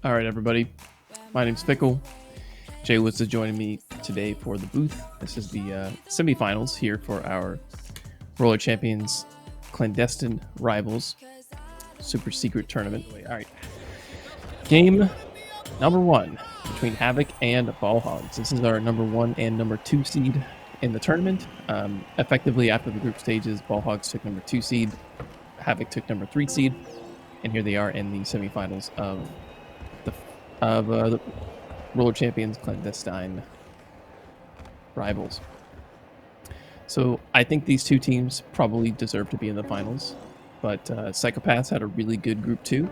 All right, everybody. My name's Fickle. Jay Woods is joining me today for the booth. This is the semifinals here for our Roller Champions Clandestine Rivals Super Secret Tournament. All right. Game number 1 between Havoc and Ball Hogs. This is our number 1 and number 2 seed in the tournament. Effectively, after the group stages, Ball Hogs took number 2 seed, Havoc took number 3 seed, and here they are in the semifinals of the Roller Champions Clandestine Rivals. So I think these two teams probably deserve to be in the finals, but Psychopaths had a really good group 2,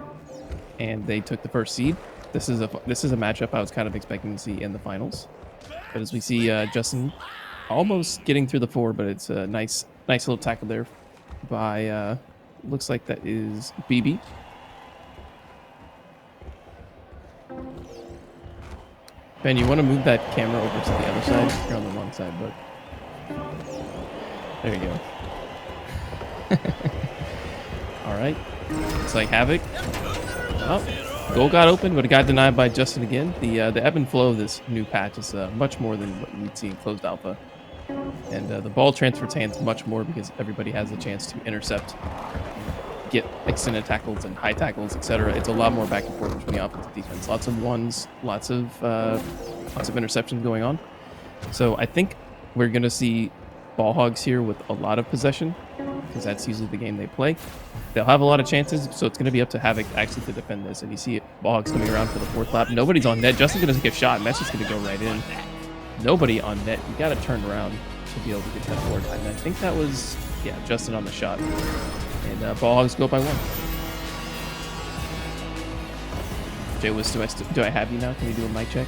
and they took the first seed. This is a matchup I was kind of expecting to see in the finals, but as we see Justin almost getting through the 4, but it's a nice little tackle there by looks like that is BB. Ben, you want to move that camera over to the other side? You're on the wrong side, but there you go. All right. Looks like Havoc. Oh, goal got open, but it got denied by Justin again. The ebb and flow of this new patch is much more than what you'd see in closed alpha. And the ball transfers hands much more because everybody has a chance to intercept, get extended tackles and high tackles, etc. It's a lot more back and forth between the offense and defense. Lots of ones, lots of interceptions going on. So I think we're going to see Ball Hogs here with a lot of possession because that's usually the game they play. They'll have a lot of chances, so it's going to be up to Havoc actually to defend this. And you see it, Ball Hogs coming around for the 4th lap. Nobody's on net. Justin's going to take a shot, and that's just going to go right in. Nobody on net. You got to turn around to be able to get that forward. And I think that was, yeah, Justin on the shot. And Ball Hogs go up by 1. Jay Wiz, do I have you now? Can we do a mic check?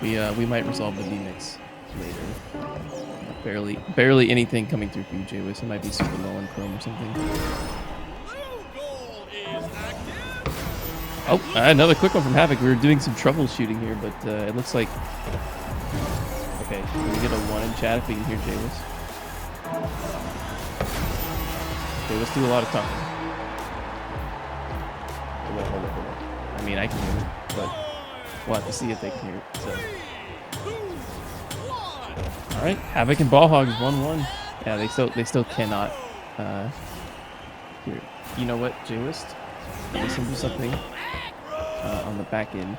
We might resolve the V-Mix later. Barely anything coming through for you, Jay Wiz. It might be super low on Chrome or something. Oh, another quick one from Havoc. We were doing some troubleshooting here, but it looks like... Okay, can we get a 1 in chat if we can hear Jay Wiz? Okay, let's do a lot of talking. Hold on. I mean, I can hear it, but we'll have to see if they can hear it. So. All right, Havoc and Ball Hogs 1-1. Yeah, they still cannot hear it. You know what, Jay Wiz? Listen to something on the back end.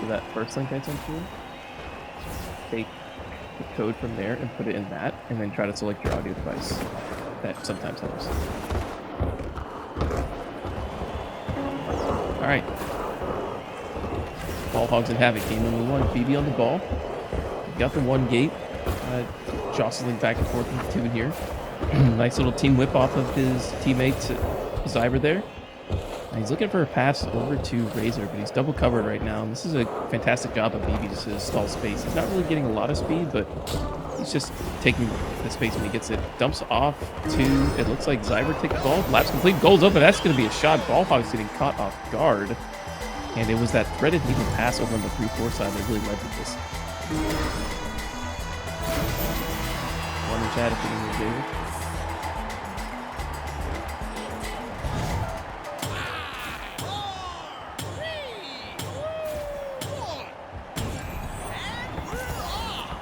So that first link I sent you, take the code from there and put it in that, and then try to select your audio device. That sometimes helps. All right. Ball Hogs and Havoc, game number 1. BB on the ball. Got the 1 gate. Jostling back and forth with 2 in here. Nice little team whip off of his teammate Zyber there. He's looking for a pass over to Razor, but he's double covered right now. And this is a fantastic job of BB just to stall space. He's not really getting a lot of speed, but he's just taking the space when he gets it. Dumps off to, it looks like Zyber takes the ball. Laps complete, goals open. That's going to be a shot. Ball Hogs getting caught off guard. And it was that threaded legal pass over on the 3-4 side that really led to this. 1 in chat if you can hear David.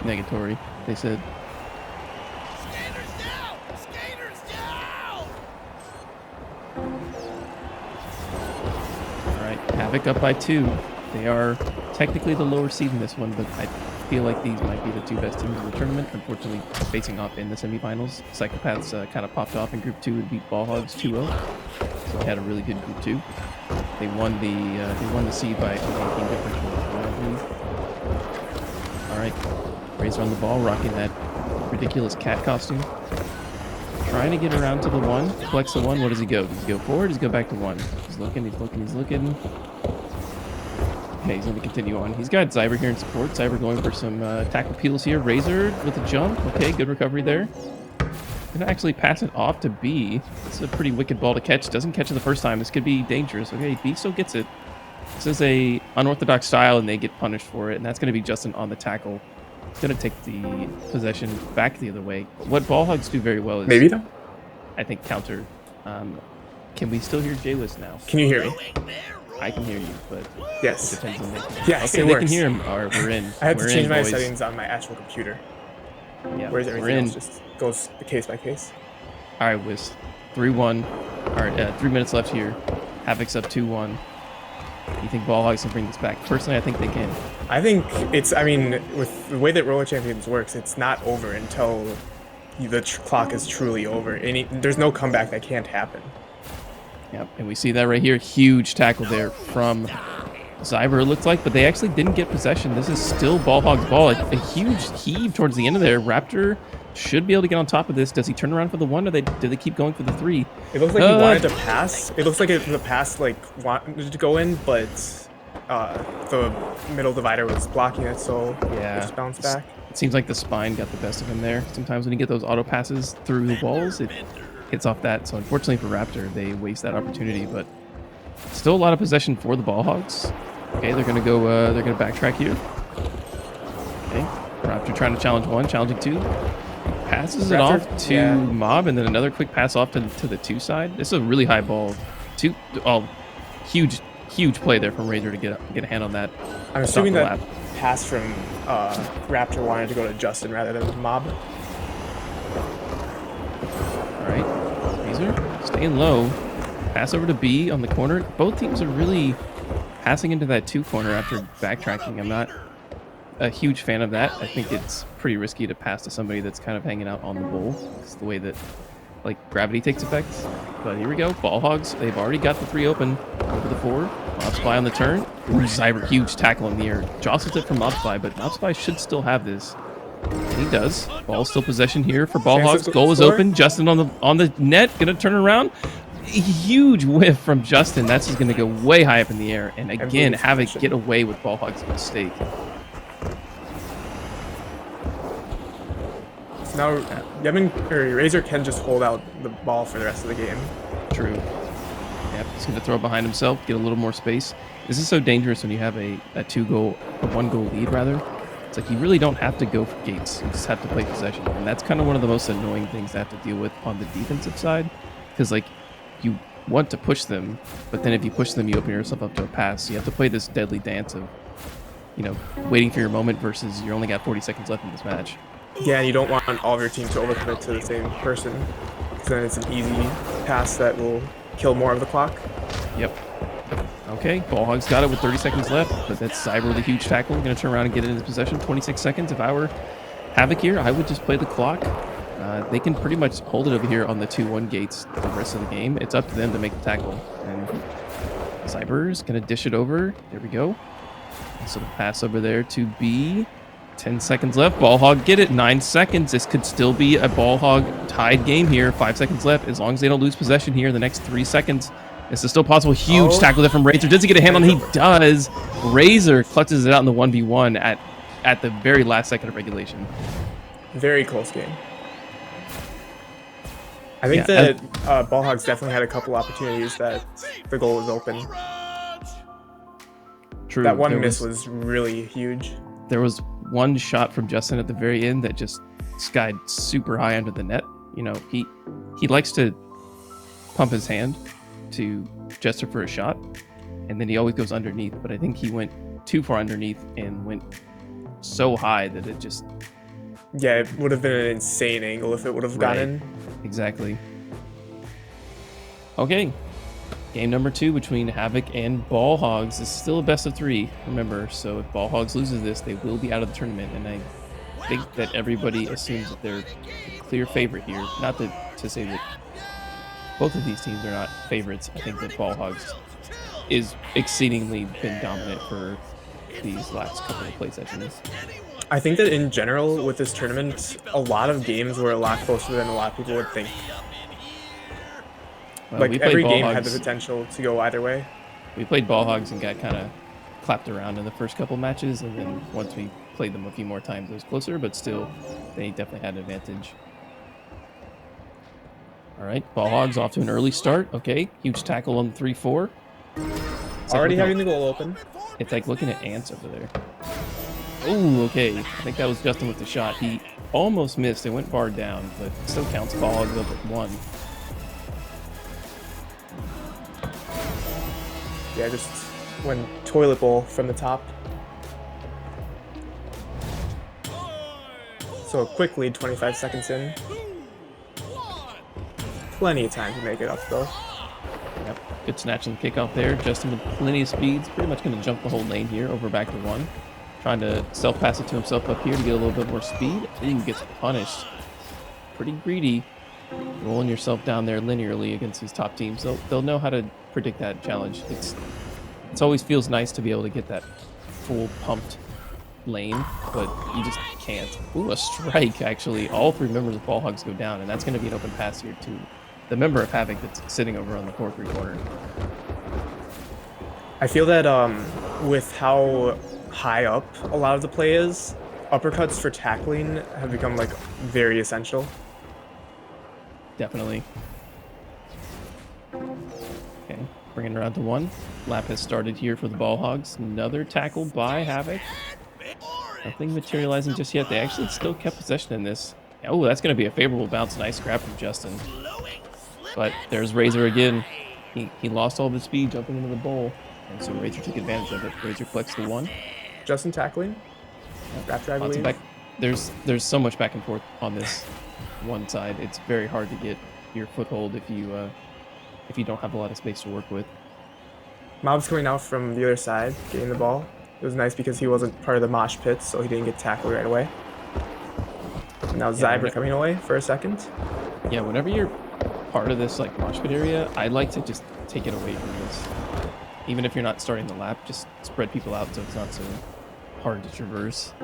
Negatory, they said. Skaters down! Skaters down! Alright, Havoc up by 2. They are technically the lower seed in this one, but I feel like these might be the 2 best teams in the tournament. Unfortunately, facing off in the semifinals. Psychopaths kind of popped off in Group 2 and beat Ball Hogs 2-0. So they had a really good Group 2. They won the seed by a ranking differential of 1, I believe. Alright. Razor on the ball, rocking that ridiculous cat costume. Trying to get around to the 1. Flex the 1. What does he go? Does he go forward? Does he go back to 1? He's looking. Okay, he's going to continue on. He's got Zyber here in support. Zyber going for some tackle peels here. Razor with a jump. Okay, good recovery there. Gonna actually pass it off to B. It's a pretty wicked ball to catch. Doesn't catch it the first time. This could be dangerous. Okay, B still gets it. This is a unorthodox style, and they get punished for it. And that's going to be Justin on the tackle. going to take the possession back the other way. What Ball Hogs do very well is, Maybe though. I think, counter. Can we still hear Jayless now? Can you hear me? I can hear you, but Yes. it depends on Nick. Yes, Okay, it they works. can hear him. Or we're in. I had to We're change in, my boys. settings on my actual computer. Yeah, Whereas we're everything in. else just goes case by case. All right, Wiz. 3-1. All right, 3 minutes left here. Havoc's up 2-1. You think Ball Hogs can bring this back? Personally, I think they can. I think it's, I mean, with the way that Roller Champions works, it's not over until the clock is truly over. There's no comeback that can't happen. Yep, and we see that right here. Huge tackle there from Zyber, it looked like, but they actually didn't get possession. This is still Ball Hog's ball. A huge heave towards the end of there. Raptor should be able to get on top of this. Does he turn around for the 1, or do they keep going for the 3? It looks like he wanted to pass. It looks like the pass wanted to go in, but the middle divider was blocking it, so Yeah, just bounced back. It seems like the spine got the best of him there. Sometimes when you get those auto passes through the walls, it hits off that. So unfortunately for Raptor, they waste that opportunity, but still a lot of possession for the Ball Hogs. Okay, they're gonna go. They're gonna backtrack here. Okay, Raptor trying to challenge 1, challenging 2. Passes it Raptor, off to yeah. Mob, and then another quick pass off to the 2 side. This is a really high ball. Huge play there from Razor to get a hand on that. I'm assuming Stop that the lap. pass from Raptor wanted to go to Justin rather than Mob. All right, Razor staying low. Pass over to B on the corner. Both teams are really passing into that 2 corner after backtracking. I'm not a huge fan of that. I think it's pretty risky to pass to somebody that's kind of hanging out on the bowl. It's the way that gravity takes effect. But here we go. Ball Hogs. They've already got the 3 open over the 4. Mobspy on the turn. Ooh, Zyber, huge tackle in the air. Jostles it from Mobspy, but Mobspy should still have this. And he does. Ball still possession here for Ball Chance Hogs. to Goal is score. open. Justin on the net. Gonna turn around. Huge whiff from Justin. That's just gonna go way high up in the air. And again, lose Havoc possession. get away with Ball Hogs' mistake. So now Razor can just hold out the ball for the rest of the game. True. Yep, he's going to throw it behind himself, get a little more space. This is so dangerous when you have a 1-goal lead, rather. It's like you really don't have to go for gates. You just have to play possession. And that's kind of one of the most annoying things to have to deal with on the defensive side. Because, you want to push them, but then if you push them, you open yourself up to a pass. You have to play this deadly dance of, waiting for your moment versus you only got 40 seconds left in this match. Yeah, and you don't want all of your team to overcommit to the same person, because then it's an easy pass that will kill more of the clock. Yep. Okay, Ball Hogs got it with 30 seconds left, but that's Zyber with a huge tackle. Going to turn around and get it into possession. 26 seconds. If I were Havoc here, I would just play the clock. They can pretty much hold it over here on the 2-1 gates the rest of the game. It's up to them to make the tackle. And Zyber is going to dish it over. There we go. So the pass over there to B. 10 seconds left. Ball Hog get it. 9 seconds. This could still be a Ball Hog tied game here. 5 seconds left. As long as they don't lose possession here in the next 3 seconds. This is still possible. Huge tackle there from Razor. Does he get a hand on it? He does. Razor clutches it out in the 1v1 at the very last second of regulation. Very close game. I think that Ball Hogs definitely had a couple opportunities that the goal was open. True. That one miss was really huge. There was one shot from Justin at the very end that just skied super high under the net. He likes to pump his hand to gesture for a shot, and then he always goes underneath. But I think he went too far underneath and went so high that it just... Yeah, it would have been an insane angle if it would have gone in. Exactly. Okay. Game number 2 between Havoc and Ball Hogs is still a best of 3, remember. So if Ball Hogs loses this, they will be out of the tournament. And I think that everybody assumes that they're the clear favorite here. Not to say that both of these teams are not favorites. I think that Ball Hogs is exceedingly been dominant for these last couple of play sessions. I think that in general with this tournament, a lot of games were a lot closer than a lot of people would think. Well, Every game had the potential to go either way. We played Ball Hogs and got kind of clapped around in the first couple matches, and then once we played them a few more times, it was closer, but still, they definitely had an advantage. All right, Ball Hogs off to an early start. Okay, huge tackle on the 3-4. Already having the goal open. It's like looking at ants over there. Oh, okay. I think that was Justin with the shot. He almost missed. It went bar down, but still counts. Ball Hogs up at 1. Yeah, just went toilet bowl from the top. So a quick lead, 25 seconds in. Plenty of time to make it up, though. Yep. Good snatch on the kickoff there. Justin with plenty of speeds. Pretty much going to jump the whole lane here, over back to 1. Trying to self-pass it to himself up here to get a little bit more speed. Ooh, gets punished. Pretty greedy. Rolling yourself down there linearly against these top teams. They'll know how to predict that challenge. It's always feels nice to be able to get that full pumped lane, but you just can't. Ooh, a strike, actually. All 3 members of Ball Hogs go down, and that's going to be an open pass here to the member of Havoc that's sitting over on the corner. I feel that with how high up a lot of the play is, uppercuts for tackling have become like very essential. Definitely. Okay, bringing it around to 1. Lap has started here for the Ball Hogs. Another tackle by Havoc. Nothing materializing just yet. They actually still kept possession in this. Oh, that's going to be a favorable bounce. Nice grab from Justin. But there's Razor again. He lost all the speed jumping into the bowl. And so Razor took advantage of it. Razor collects the 1. Justin tackling. After I believe. Back. There's so much back and forth on this one side. It's very hard to get your foothold if you don't have a lot of space to work with. Mob's coming out from the other side, getting the ball. It was nice because he wasn't part of the mosh pit, so he didn't get tackled right away. And now Zyber coming away for a second. Yeah, whenever you're part of this like mosh pit area, I like to just take it away from this. Even if you're not starting the lap, just spread people out so it's not so hard to traverse.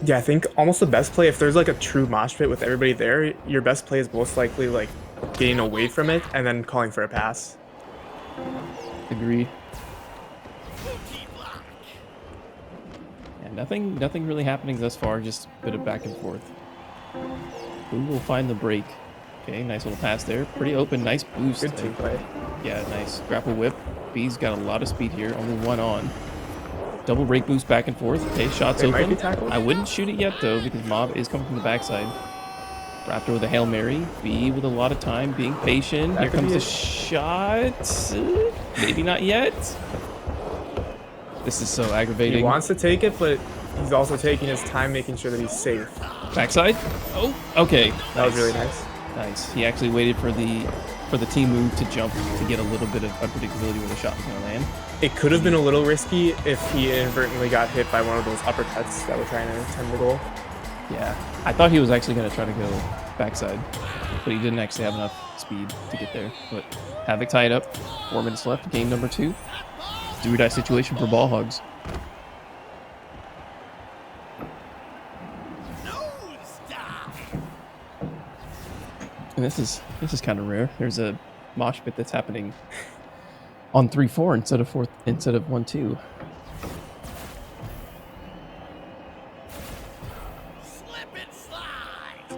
Yeah, I think almost the best play, if there's like a true mosh pit with everybody there, your best play is most likely like getting away from it and then calling for a pass. Agreed. And nothing really happening thus far, just a bit of back and forth. Who will find the break? Okay, nice little pass there. Pretty open, nice boost. Good team play. Yeah, nice. Grapple whip. B's got a lot of speed here, only 1 on. Double break boost back and forth. Okay, shots open. I wouldn't shoot it yet though, because Mob is coming from the backside. Raptor with a Hail Mary. B with a lot of time, being patient. Here comes the shot. Maybe not yet. This is so aggravating. He wants to take it, but he's also taking his time, making sure that he's safe. Backside. Oh, okay. That was really nice. Nice. He actually waited for the team move to jump to get a little bit of unpredictability when the shot was going to land. It could have been a little risky if he inadvertently got hit by one of those uppercuts that were trying to attempt the goal. Yeah, I thought he was actually going to try to go backside, but he didn't actually have enough speed to get there. But Havoc tied up. 4 minutes left. Game number 2. Do or die situation for Ball Hogs. And this is kind of rare. There's a mosh pit that's happening on 3-4 instead of 1-2.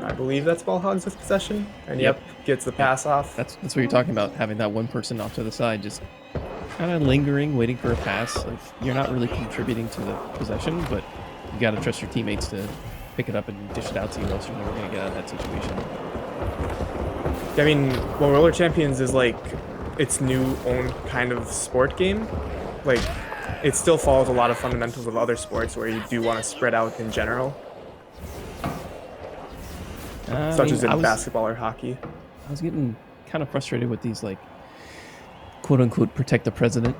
I believe that's Ball Hogs with possession. And yep, gets the pass off. That's what you're talking about, having that one person off to the side, just kind of lingering, waiting for a pass. Like, you're not really contributing to the possession, but you got to trust your teammates to pick it up and dish it out to you, else you're never going to get out of that situation. I mean, well, Roller Champions is like its new own kind of sport game. Like, it still follows a lot of fundamentals of other sports where you do want to spread out in general. Such as in basketball or hockey. I was getting kind of frustrated with these, like, quote-unquote protect the president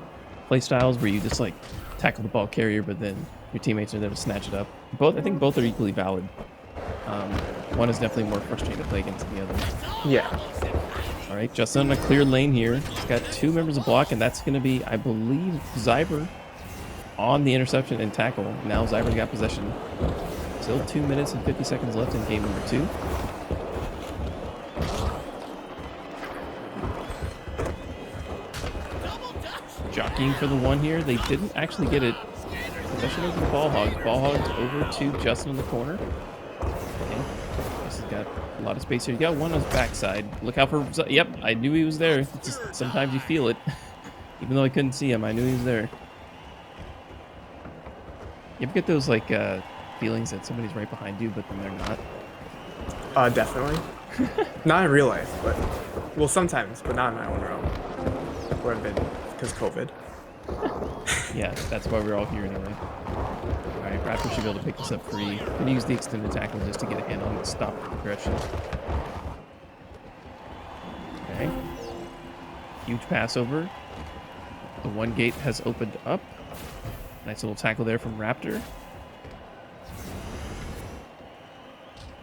play styles where you just, like, tackle the ball carrier, but then your teammates are there to snatch it up. I think both are equally valid. One is definitely more frustrating to play against the other. Yeah. All right, Justin on a clear lane here. He's got 2 members of block, and that's going to be, I believe, Zyber on the interception and tackle. Now Zyber's got possession. Still 2 minutes and 50 seconds left in game number 2. Jockeying for the 1 here. They didn't actually get it. Possession over the Ball Hogs. Ball Hogs over to Justin in the corner. Okay. Justin's got a lot of space here. You got 1 on his backside. Look out for... Yep, I knew he was there. It's just sometimes you feel it. Even though I couldn't see him, I knew he was there. You ever get those, like, feelings that somebody's right behind you, but then they're not? Definitely. Not in real life, but well, sometimes, but not in my own realm. Where I've been because COVID. Yeah, that's why we're all here anyway. All right, Raptor should be able to pick this up free. Gonna use the extended tackle just to get a hand on it, stop the progression. Okay. Huge pass over. The one gate has opened up. Nice little tackle there from Raptor.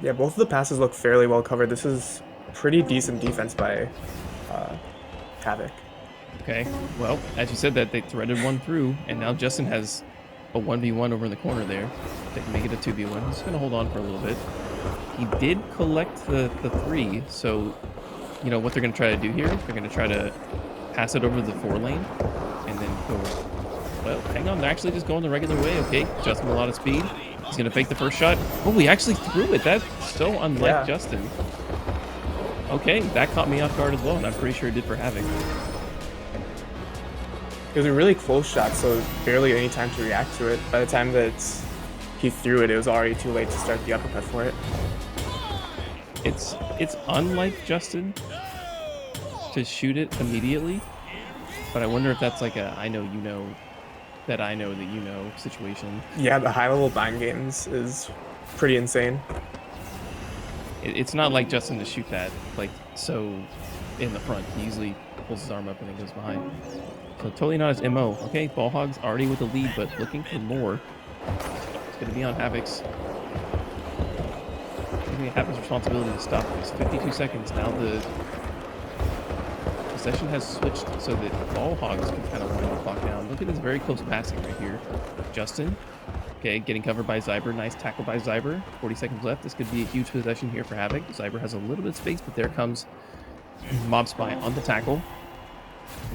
Yeah, both of the passes look fairly well covered. This is pretty decent defense by Havoc. Okay, well, as you said that, they threaded one through, and now Justin has a 1v1 over in the corner there. They can make it a 2v1. He's going to hold on for a little bit. He did collect the 3, so, you know, what they're going to try to do here, they're going to try to pass it over the 4 lane, and then go, well, hang on, they're actually just going the regular way. Okay, Justin with a lot of speed. He's going to fake the first shot. Oh, he actually threw it. That's so unlike Justin. Okay, that caught me off guard as well, and I'm pretty sure it did for Havoc. It was a really close shot, so barely any time to react to it. By the time that he threw it, it was already too late to start the uppercut for it. It's unlike Justin to shoot it immediately, but I wonder if that's like a I know you know that I know that you know situation. Yeah, the high-level bind games is pretty insane. It's not like Justin to shoot that like so in the front. He usually pulls his arm up and then goes behind. So totally not his MO. Okay, Ball Hogs already with the lead, but looking for more. It's going to be on Havoc's. I think Havoc's responsibility to stop this. 52 seconds. Now the session has switched so that Ball Hogs can kind of wind the clock down. Look at this very close passing right here. Justin. Okay, getting covered by Zyber. Nice tackle by Zyber. 40 seconds left. This could be a huge possession here for Havoc. Zyber has a little bit of space, but there comes Mob Spy on the tackle.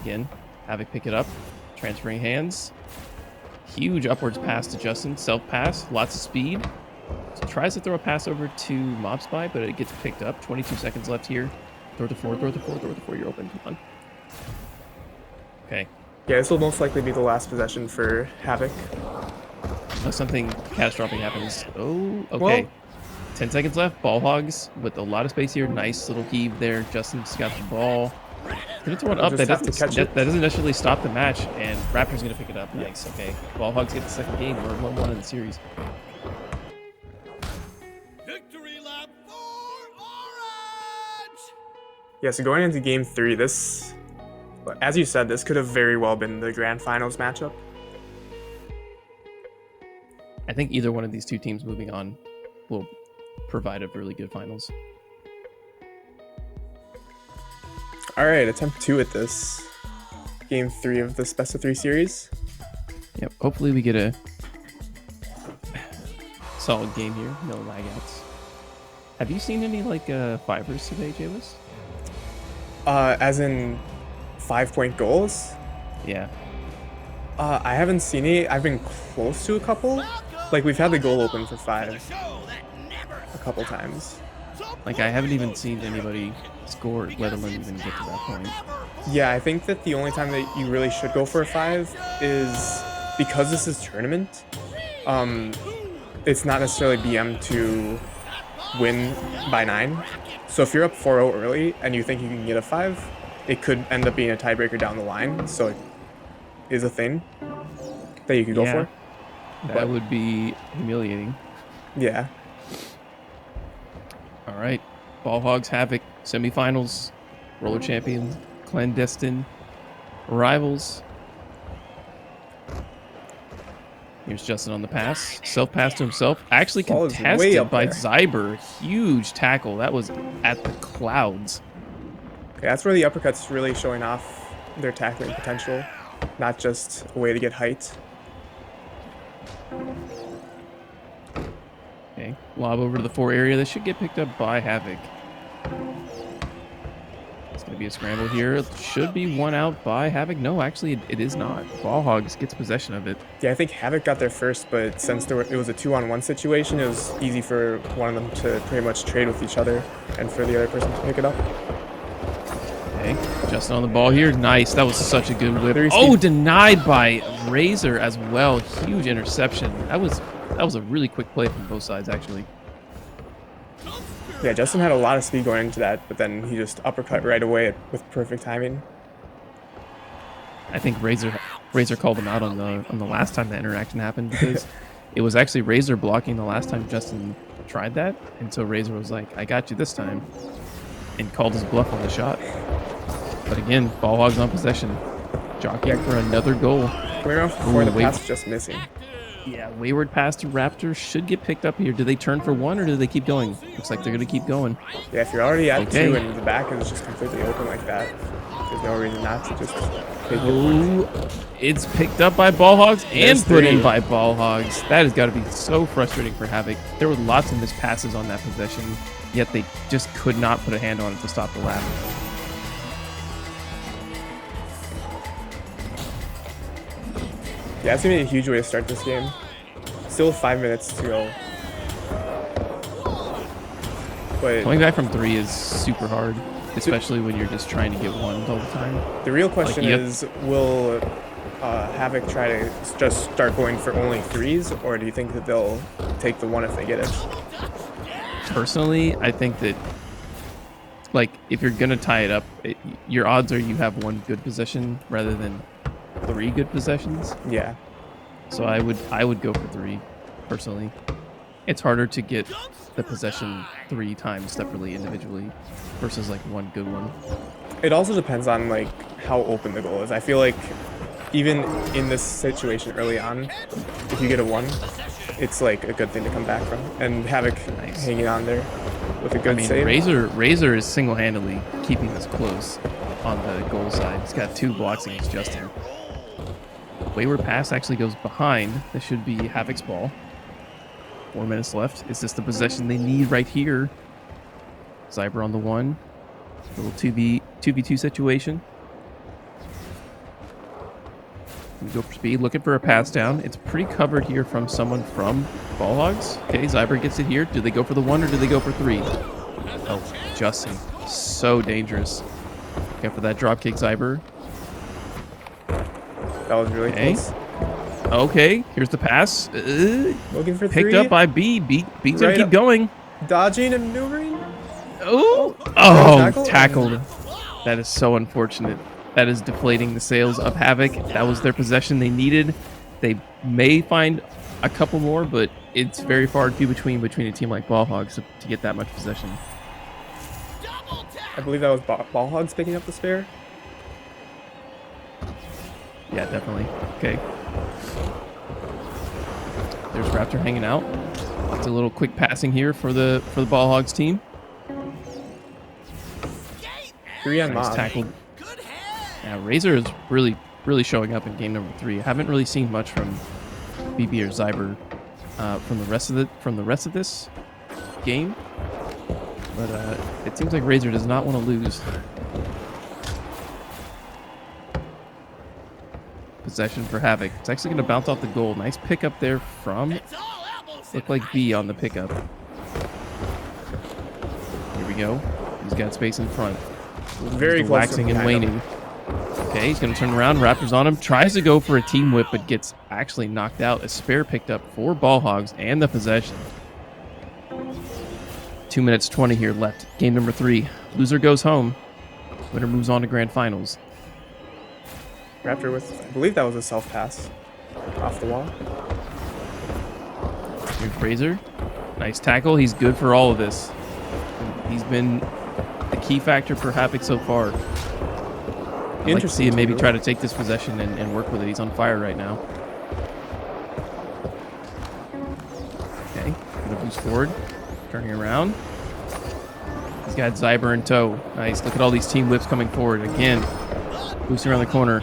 Again, Havoc pick it up. Transferring hands. Huge upwards pass to Justin. Self-pass. Lots of speed. So tries to throw a pass over to Mob Spy, but it gets picked up. 22 seconds left here. Throw to 4, throw to 4, throw to 4. You're open. Come on. Okay. Yeah, this will most likely be the last possession for Havoc. Unless something catastrophic happens. Oh, okay. Well, 10 seconds left. Ball Hogs with a lot of space here. Nice little heave there. Justin's got the ball. Gonna throw it up. That doesn't necessarily stop the match, and Raptor's gonna pick it up. Nice. Okay. Ball Hogs get the second game. We're 1-1 in the series. Victory lap for Orange! Yeah, so going into game 3, this, as you said, this could have very well been the grand finals matchup. I think either one of these two teams moving on will provide a really good finals. All right, attempt 2 at this. Game 3 of this best of 3 series. Yep, hopefully we get a solid game here. No lag-outs. Have you seen any, like, fivers today, Jayless? As in 5-point goals? Yeah. I haven't seen any. I've been close to a couple. Like, we've had the goal open for 5 a couple times. Like, I haven't even seen anybody score, let alone even get to that point. Yeah, I think that the only time that you really should go for a 5 is because this is tournament. It's not necessarily BM to win by 9. So if you're up 4-0 early and you think you can get a 5, it could end up being a tiebreaker down the line. So it is a thing that you could go for. That would be humiliating. Yeah. All right. Ball Hogs Havoc semifinals, roller champions, Clandestine Rivals. Here's Justin on the pass. Self-pass to himself. Actually contested by Zyber. Huge tackle. That was at the clouds. Okay, that's where the uppercut's really showing off their tackling potential, not just a way to get height. Okay, lob over to the 4 area. This should get picked up by Havoc. It's going to be a scramble here. It should be one out by Havoc. No, actually, it is not. Ball Hogs gets possession of it. Yeah, I think Havoc got there first, but since it was a 2-on-1 situation, it was easy for one of them to pretty much trade with each other and for the other person to pick it up. Okay, Justin on the ball here. Nice. That was such a good whip. Oh, denied by Razor as well. Huge interception. That was That was a really quick play from both sides, actually. Yeah, Justin had a lot of speed going into that, but then he just uppercut right away with perfect timing. I think Razor called him out on the last time that interaction happened because it was actually Razor blocking the last time Justin tried that, and so Razor was like, "I got you this time," and called his bluff on the shot. But again, Ball Hogs on possession, jockeying for another goal. Coming around before the pass is just missing. Yeah, wayward pass to Raptor should get picked up here. Do they turn for one or do they keep going? Looks like they're going to keep going. Yeah, if you're already at 2 and the back is just completely open like that, there's no reason not to just take it. It's picked up by Ball Hogs and There's put in 3. by Ball Hogs. That has got to be so frustrating for Havoc. There were lots of missed passes on that possession, yet they just could not put a hand on it to stop the lap. Yeah, it's going to be a huge way to start this game. Still 5 minutes to go. But Coming back from 3 is super hard, especially when you're just trying to get ones all the time. the real question Like, is, will Havoc try to just start going for only 3s, or do you think that they'll take the 1 if they get it? Personally, I think that, like, if you're going to tie it up, your odds are you have 1 good possession rather than 3 good possessions. Yeah. So I would go for 3, personally. It's harder to get the possession 3 times separately, individually, versus like 1 good one. It also depends on like how open the goal is. I feel like even in this situation early on, if you get a 1, it's like a good thing to come back from. And Havoc hanging on there with a good save. Razor is single-handedly keeping this close on the goal side. He's got 2 blocks against Justin. Wayward pass actually goes behind. This should be Havoc's ball. 4 minutes left. Is this the possession they need right here? Zyber on the 1. Little 2v2 situation. We go for speed, looking for a pass down. It's pretty covered here from someone from Ball Hogs. Okay, Zyber gets it here. Do they go for the 1 or do they go for 3? Oh, Justin. So dangerous. Go for that drop kick, Zyber. That was really close. Okay, here's the pass. Looking for 3. Picked up by B. B's gonna Right keep up. going. Dodging and maneuvering. Oh, tackled. That is so unfortunate. That is deflating the sails of Havoc. That was their possession they needed. They may find a couple more, but it's very far and few between a team like Ball Hogs to get that much possession. I believe that was Ball Hogs picking up the spare. Yeah, definitely. Okay. There's Raptor hanging out. It's a little quick passing here for the Ball Hogs team. 3 on Nice Mob. tackle. Yeah, Razor is really showing up in game number 3. I haven't really seen much from BB or Zyber from the rest of this game, but it seems like Razor does not want to lose. Possession for Havoc. It's actually going to bounce off the goal. Nice pickup there from, looked like B on the pickup. Here we go. He's got space in front. Very Just close. waxing and waning. Okay, he's going to turn around. Raptors on him. Tries to go for a team whip, but gets actually knocked out. A spare picked up for Ball Hogs and the possession. 2 minutes 20 here left. Game number 3. Loser goes home. Winner moves on to grand finals. Raptor with, I believe that was a self pass off the wall. Here's Razor. Nice tackle. He's good for all of this. He's been the key factor for Havoc so far. I'd like to see him maybe try to take this possession and work with it. He's on fire right now. Okay, gonna boost forward. Turning around. He's got Zyber in tow. Nice. Look at all these team whips coming forward. Again, boosting around the corner.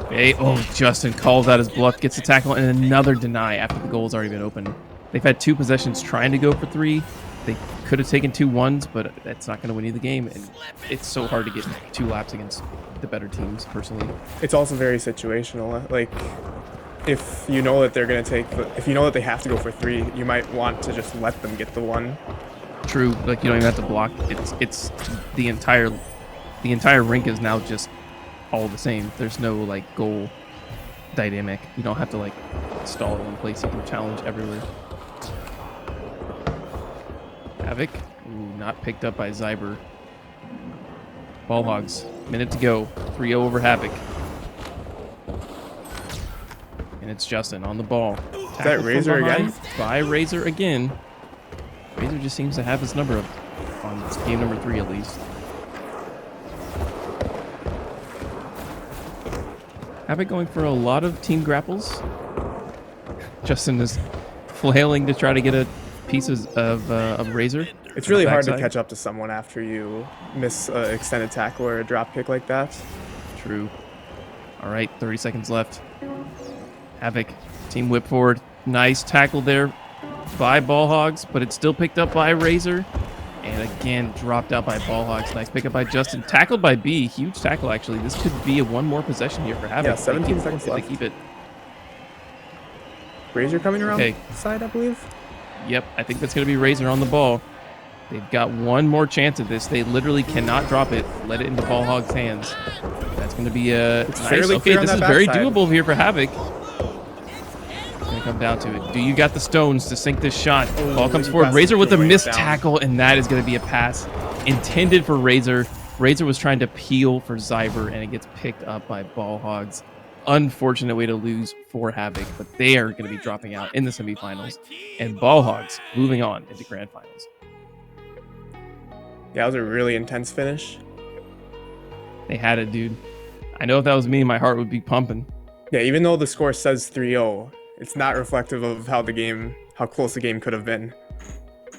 Okay, oh, Justin calls out his bluff, gets the tackle, and another deny after the goal's already been open. They've had 2 possessions trying to go for 3. They could have taken 2 1s, but that's not going to win you the game. And it's so hard to get 2 laps against the better teams, personally. It's also very situational. Like, if you know that they're going to take, if you know that they have to go for 3, you might want to just let them get the 1. True, like you don't even have to block. It's the entire rink is now just all the same. There's no like goal dynamic. You don't have to like stall in one place. You can challenge everywhere. Havoc, ooh, not picked up by Zyber. Ball Hogs, minute to go. 3-0 over Havoc. And it's Justin on the ball. Is that Razor again? By Razor again. Razor just seems to have his number on this game number 3 at least. Havoc going for a lot of team grapples. Justin is flailing to try to get a piece of Razor. It's really hard to catch up to someone after you miss an extended tackle or a drop kick like that. True. All right, 30 seconds left. Havoc, team whip forward. Nice tackle there by Ball Hogs, but it's still picked up by Razor. And again, dropped out by Ball Hogs. Nice pickup by Justin. Tackled by B. Huge tackle, actually. This could be a one more possession here for Havoc. Yeah, 17 seconds left. They keep it. Razor coming around the side, I believe. Yep, I think that's going to be Razor on the ball. They've got one more chance at this. They literally cannot drop it. Let it into Ball Hog's hands. That's going to be a nice. Okay, this is very doable here for Havoc. It's going to come down to it. Do you got the stones to sink this shot? Ball comes forward. Razor with a missed tackle, and that is going to be a pass intended for Razor. Razor was trying to peel for Zyber, and it gets picked up by Ball Hogs. Unfortunate way to lose for Havoc, but they are going to be dropping out in the semifinals, and Ball Hogs moving on into grand finals. Yeah, that was a really intense finish. They had it, dude. I know if that was me, my heart would be pumping. Yeah, even though the score says 3-0, it's not reflective of how close the game could have been.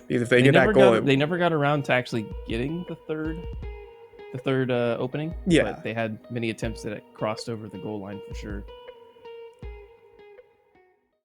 Because if they get that goal, they never got around to actually getting the third opening. Yeah, but they had many attempts that it crossed over the goal line for sure.